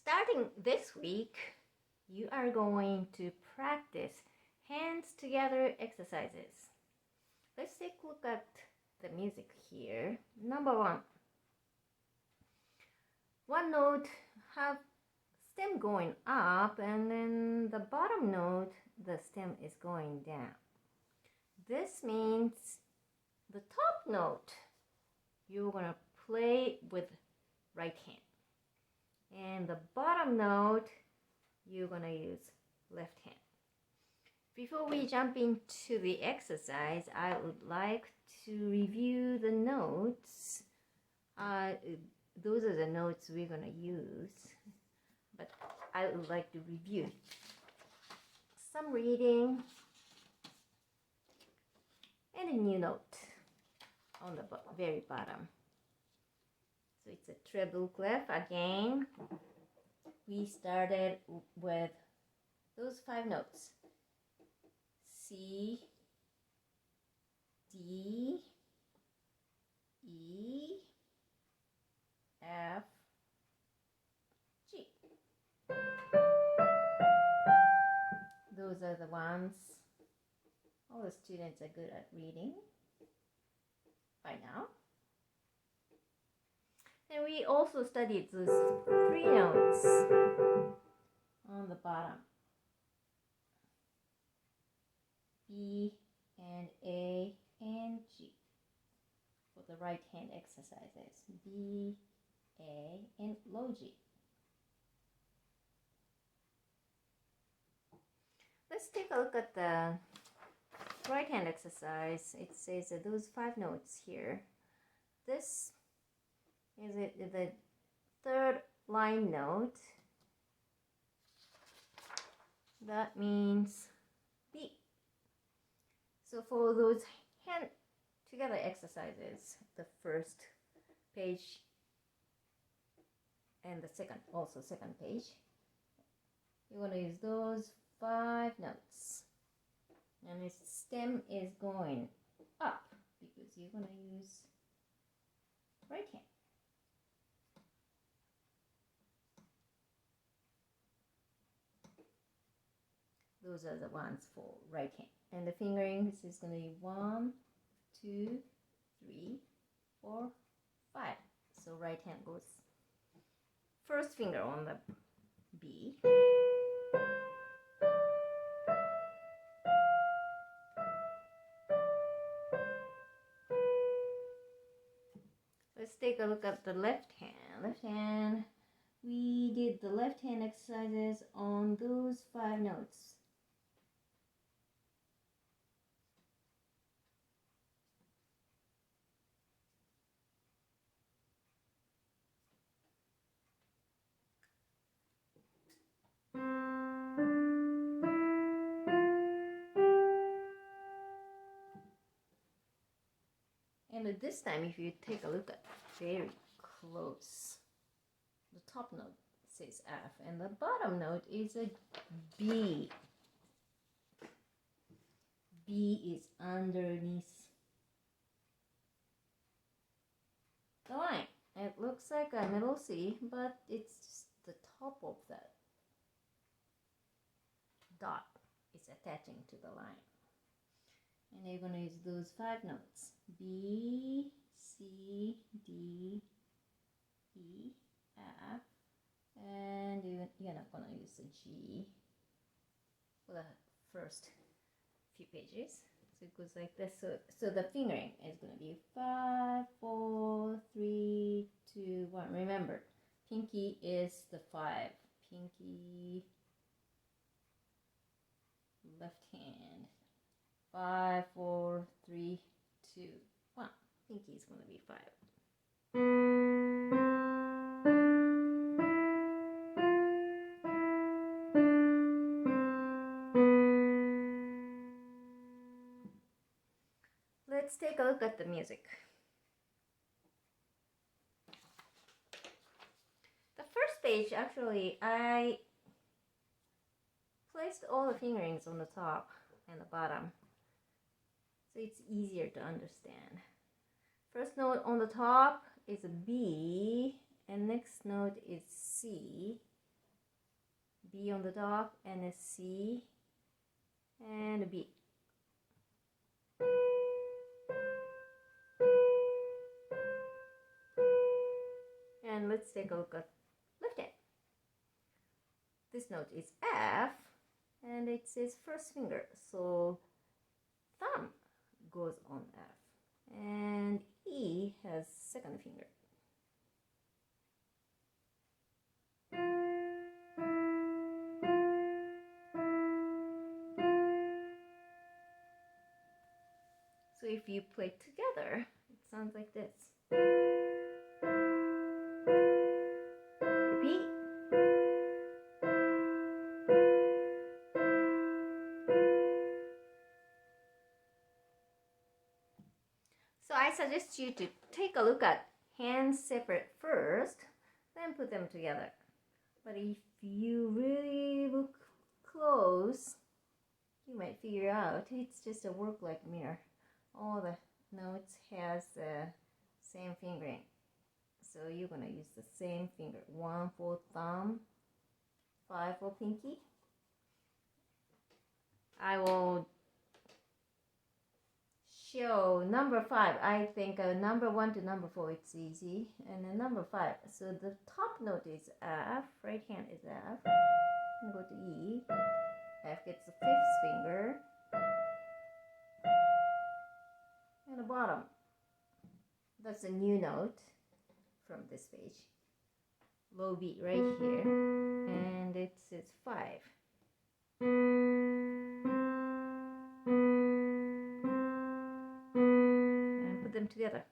Starting this week, you are going to practice hands together exercises. Let's take a look at the music here. Number one note have stem going up, and then the bottom note, the stem is going down. This means the top note, you're gonna play with right hand. And the bottom note, you're gonna use left hand. Before we jump into the exercise, I would like to review the notes. Those are the notes we're gonna use, but I would like to review some reading and a new note on the very bottom. So it's a treble clef again. We started with those 5 notes: C, D, E, F, G. Those are the ones all the students are good at reading by now. And we also studied those 3 notes on the bottom: B and A and G for the right hand exercises. B, A, and low G. Let's take a look at the right hand exercise. It says that those 5 notes here. This is the 3rd line note. That means B. So for those hand together exercises, the first page and the second page, you're going to use those 5 notes. And its stem is going up because you're going to use right hand. Those are the ones for right hand. And the fingering is going to be 1, 2, 3, 4, 5. So right hand goes first finger on the B. Let's take a look at the left hand. Left hand, we did the left hand exercises on those 5 notes. And this time, if you take a look at very close, the top note says F and the bottom note is a B. B is underneath the line. It looks like a middle C, but it's just the top of that dot is attaching to the line. And you're going to use those 5 notes: B, C, D, E, F, and you're not going to use the G for the first few pages. So it goes like this. So the fingering is going to be 5, 4, 3, 2, 1. Remember, pinky is the 5. Pinky, left hand. 5, 4, 3, 2, 1. Pinky is going to be 5. Let's take a look at the music. The first page, actually, I placed all the fingerings on the top and the bottom, so it's easier to understand. First note on the top is a B, and next note is C, B on the top, and a C, and a B. And let's take a look at lift it. This note is F, and it says first finger, so thumb goes on F, and E has second finger. So if you play together, it sounds like this. Repeat. So I suggest you to take a look at hands separate first, then put them together. But if you really look close, you might figure out it's just a work like mirror. All the notes has the same fingering. So you're going to use the same finger. 1 for thumb, 5 for pinky. I will show number 5. I think number 1 to number 4 it's easy. And then number 5. So the top note is F. Right hand is F. And go to E. F gets the 5th finger. And the bottom. That's a new note from this page. Low beat right here. And it says 5. And put them together.